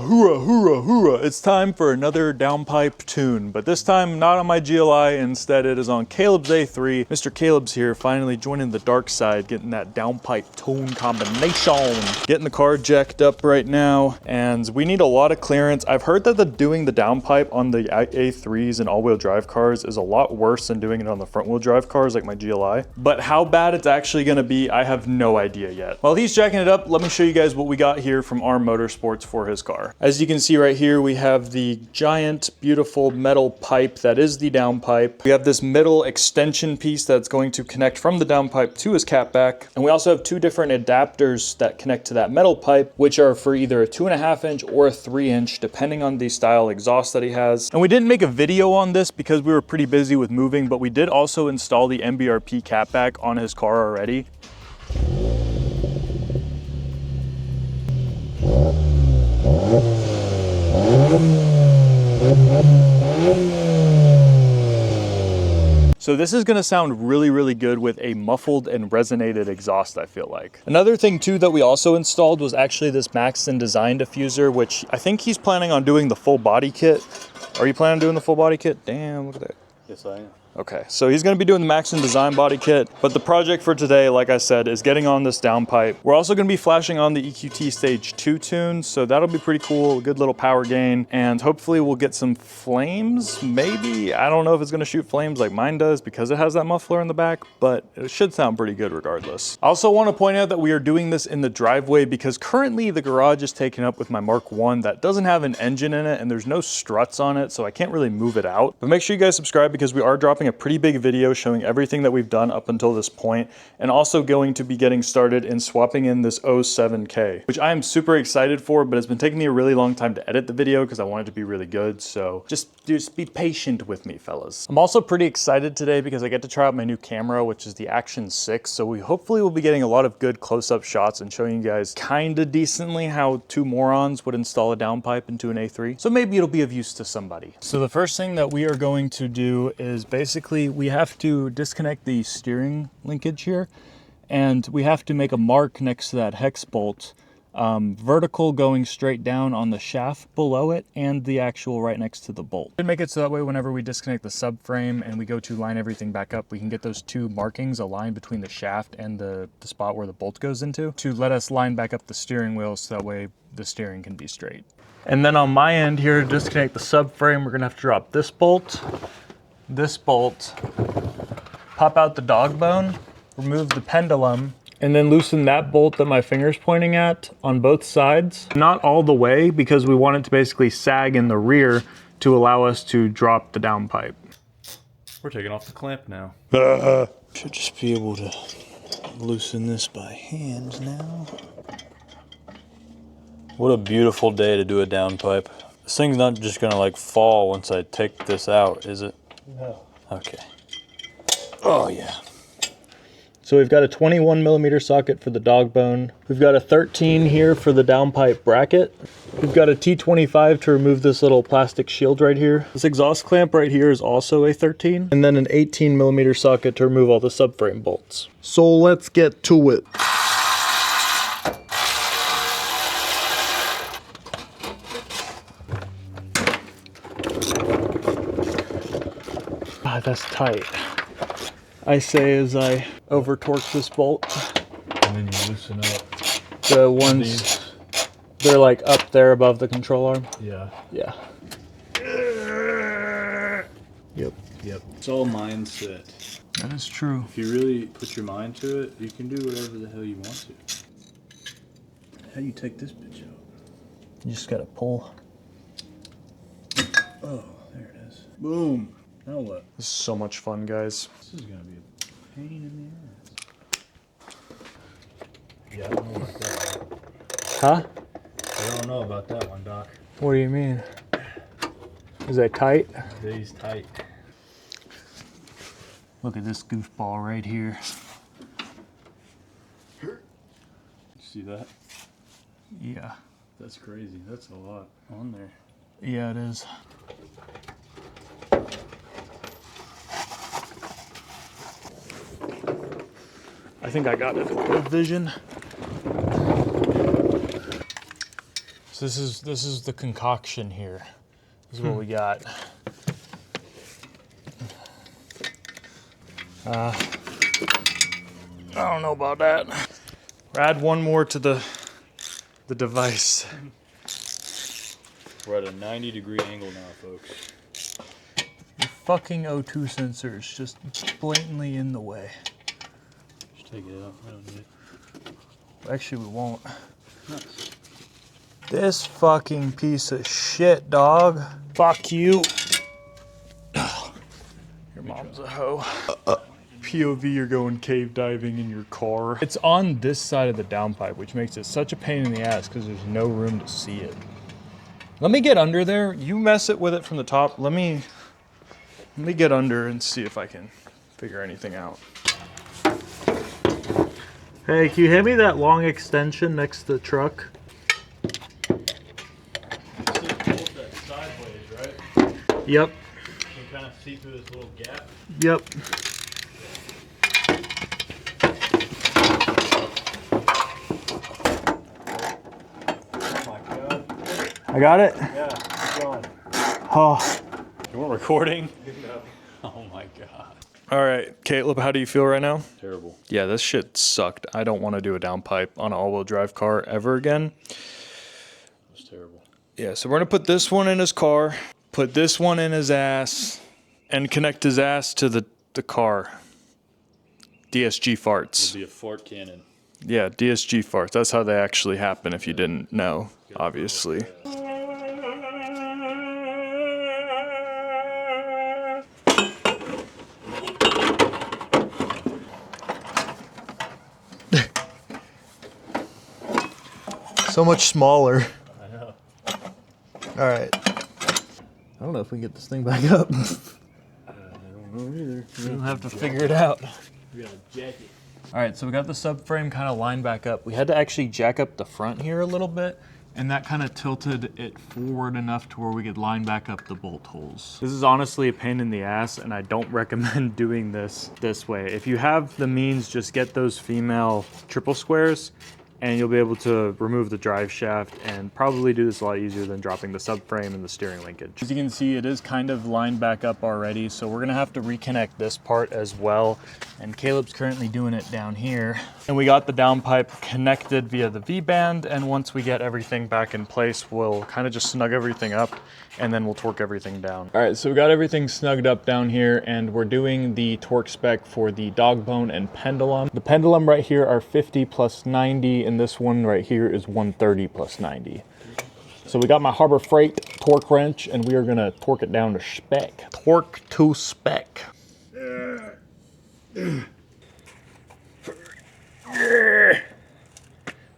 hoorah, hoorah, hoorah. It's time for another downpipe tune, but this time not on my GLI, instead it is on Caleb's A3. Mr. Caleb's here, finally joining the dark side, getting that downpipe tone combination. Getting the car jacked up right now, and we need a lot of clearance. I've heard that doing the downpipe on the A3s and all-wheel drive cars is a lot worse than doing it on the front-wheel drive cars like my GLI. But how bad it's actually gonna be, I have no idea yet. While he's jacking it up, let me show you guys what we got here from ARM Motorsports for his car. As you can see right here, we have the giant, beautiful metal pipe that is the downpipe. We have this middle extension piece that's going to connect from the downpipe to his catback. And we also have two different adapters that connect to that metal pipe, which are for either a 2.5 inch or a 3 inch, depending on the style exhaust that he has. And we didn't make a video on this because we were pretty busy with moving, but we did also install the MBRP catback on his car already. So this is gonna sound really, really good with a muffled and resonated exhaust, I feel like. Another thing too that we also installed was actually this Maxton Design diffuser, which I think he's planning on doing the full body kit. Are you planning on doing the full body kit? Damn, look at that. Yes, I am. Okay, so he's gonna be doing the Maxton Design body kit, but the project for today, like I said, is getting on this downpipe. We're also gonna be flashing on the EQT Stage 2 tunes, so that'll be pretty cool, a good little power gain, and hopefully we'll get some flames, maybe. I don't know if it's gonna shoot flames like mine does because it has that muffler in the back, but it should sound pretty good regardless. I also wanna point out that we are doing this in the driveway because currently the garage is taken up with my Mark 1 that doesn't have an engine in it and there's no struts on it, so I can't really move it out. But make sure you guys subscribe because we are dropping a pretty big video showing everything that we've done up until this point, and also going to be getting started in swapping in this 07K, which I am super excited for, but it's been taking me a really long time to edit the video because I want it to be really good. So just be patient with me, fellas. I'm also pretty excited today because I get to try out my new camera, which is the Action 6. So we hopefully will be getting a lot of good close-up shots and showing you guys kind of decently how two morons would install a downpipe into an A3. So maybe it'll be of use to somebody. So the first thing that we are going to do is basically we have to disconnect the steering linkage here, and we have to make a mark next to that hex bolt, vertical going straight down on the shaft below it and the actual right next to the bolt. And make it so that way whenever we disconnect the subframe and we go to line everything back up, we can get those two markings aligned between the shaft and the spot where the bolt goes into to let us line back up the steering wheel so that way the steering can be straight. And then on my end here, to disconnect the subframe, we're gonna have to drop this bolt, pop out the dog bone, remove the pendulum, and then loosen that bolt that my finger's pointing at on both sides. Not all the way, because we want it to basically sag in the rear to allow us to drop the downpipe. We're taking off the clamp now. Should just be able to loosen this by hand now. What a beautiful day to do a downpipe. This thing's not just gonna like fall once I take this out, is it? No. Okay. Oh yeah. So we've got a 21mm socket for the dog bone. We've got a 13 here for the downpipe bracket. We've got a T25 to remove this little plastic shield right here. This exhaust clamp right here is also a 13. And then an 18mm socket to remove all the subframe bolts. So let's get to it. Ah, that's tight. I say as I over torque this bolt. And then you loosen up. The ones, they're like up there above the control arm. Yeah. Yeah. Yep. Yep. It's all mindset. That is true. If you really put your mind to it, you can do whatever the hell you want to. How do you take this bitch out? You just gotta pull. Oh, there it is. Boom. Now what? This is so much fun, guys. This is gonna be a pain in the ass. Yeah, I don't know about that one. Huh? I don't know about that one, Doc. What do you mean? Is that tight? These tight. Look at this goofball right here. See that? Yeah. That's crazy. That's a lot on there. Yeah, it is. think I got it with vision. So this is the concoction here. This is what we got. I don't know about that. Add one more to the device. We're at a 90-degree angle now, folks. Your fucking O2 sensor is just blatantly in the way. Just take it out. I don't need it. Actually, we won't. Nice. This fucking piece of shit, dog. Fuck you. Your mom's a hoe. POV, you're going cave diving in your car. It's on this side of the downpipe, which makes it such a pain in the ass because there's no room to see it. Let me get under there. You mess it with it from the top. Let me get under and see if I can figure anything out. Hey, can you hand me that long extension next to the truck? Sideways, right? Yep. You can kind of see through this little gap. Yep. Oh my god. I got it? Yeah, keep going. Oh. You weren't recording? No. Oh my god. All right, Caleb, how do you feel right now? Terrible. Yeah, this shit sucked. I don't want to do a downpipe on an all-wheel drive car ever again. It was terrible. Yeah, so we're gonna put this one in his car, put this one in his ass, and connect his ass to the car. DSG farts. It'll be a fart cannon. Yeah, DSG farts. That's how they actually happen if you didn't know, obviously. So much smaller. I know. All right. I don't know if we can get this thing back up. I don't know either. We'll have to figure it out. We gotta jack it. All right, so we got the subframe kind of lined back up. We had to actually jack up the front here a little bit, and that kind of tilted it forward enough to where we could line back up the bolt holes. This is honestly a pain in the ass, and I don't recommend doing this way. If you have the means, just get those female triple squares, and you'll be able to remove the drive shaft and probably do this a lot easier than dropping the subframe and the steering linkage. As you can see, it is kind of lined back up already, so we're gonna have to reconnect this part as well. And Caleb's currently doing it down here. And we got the downpipe connected via the V-band, and once we get everything back in place, we'll kind of just snug everything up, and then we'll torque everything down. All right, so we got everything snugged up down here, and we're doing the torque spec for the dog bone and pendulum. The pendulum right here are 50 plus 90, and this one right here is 130 plus 90. So we got my Harbor Freight torque wrench, and we are gonna torque it down to spec. Torque to spec.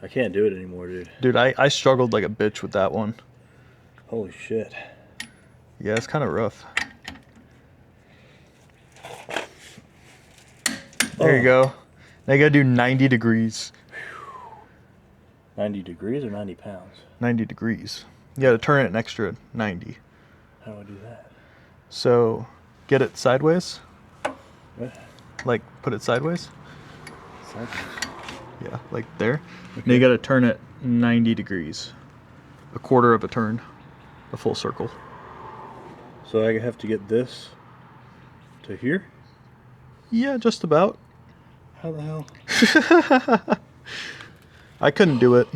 I can't do it anymore, dude. Dude, I struggled like a bitch with that one. Holy shit. Yeah, it's kind of rough. There you go. Now you gotta do 90 degrees. 90 degrees or 90 pounds? 90 degrees. You gotta turn it an extra 90. How do I do that? So, get it sideways. What? Like, put it sideways. Sideways. Yeah, like there. Now you gotta turn it 90 degrees. A quarter of a turn. A full circle. So I have to get this to here? Yeah, just about. How the hell? I couldn't do it.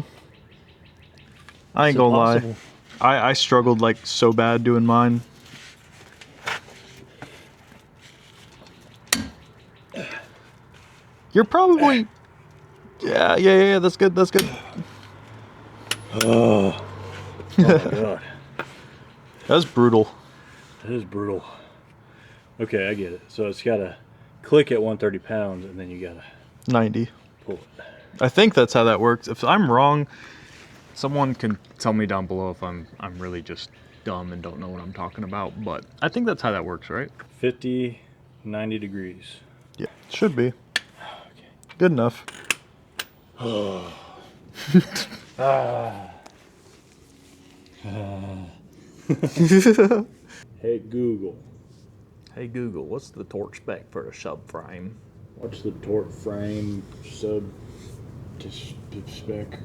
I ain't It's gonna lie. impossible. I struggled like so bad doing mine. You're probably... Yeah, that's good, that's good. Oh my god. That was brutal. That is brutal. Okay, I get it. So it's gotta click at 130 pounds and then you gotta 90. pull it. I think that's how that works. If I'm wrong, someone can tell me down below if I'm really just dumb and don't know what I'm talking about. But I think that's how that works, right? 50, 90 degrees. Yeah, should be. Good enough. Oh. Hey Google, Hey Google, what's the torque spec for a subframe? what's the torque frame sub spec?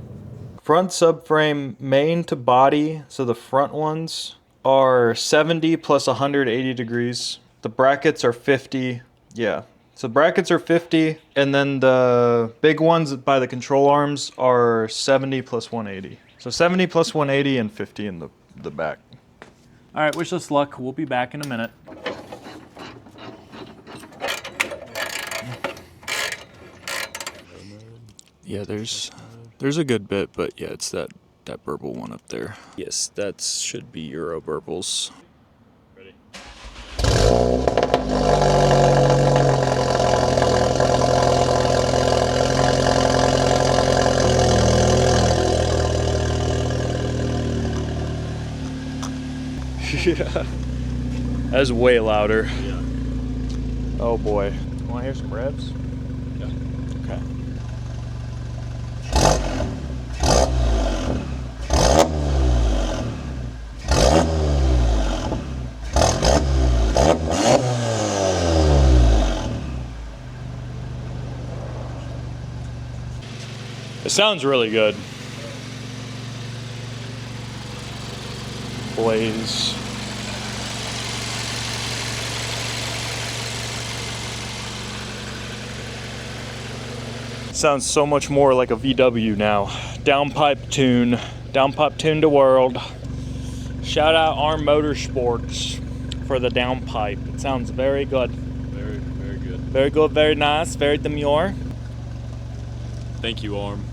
front subframe main to body, so the front ones are 70 plus 180 degrees. The brackets are 50. Yeah. So brackets are 50, and then the big ones by the control arms are 70 plus 180. So 70 plus 180 and 50 in the back. All right, wish us luck. We'll be back in a minute. Yeah, there's a good bit, but yeah, it's that burble one up there. Yes, that should be Euro burbles. Ready? Yeah, that's way louder. Yeah. Oh boy. Want to hear some revs? Yeah. Okay. It sounds really good. Blaze. Sounds so much more like a VW now. Downpipe tune. Downpipe tune to world. Shout out ARM Motorsports for the downpipe. It sounds very good. Very, very good. Very good, very nice, very demure. Thank you, ARM.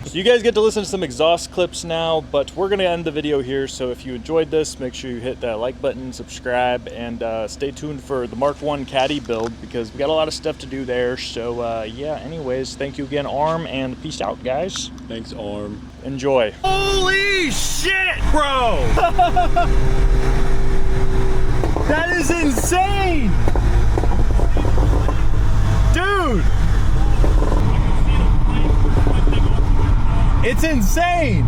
So you guys get to listen to some exhaust clips now, but we're gonna end the video here. So if you enjoyed this, make sure you hit that like button, subscribe, and stay tuned for the Mark 1 Caddy build because we got a lot of stuff to do there. So yeah, anyways, thank you again, ARM, and peace out, guys. Thanks, ARM. Enjoy. Holy shit, bro! That is insane! Dude! It's insane!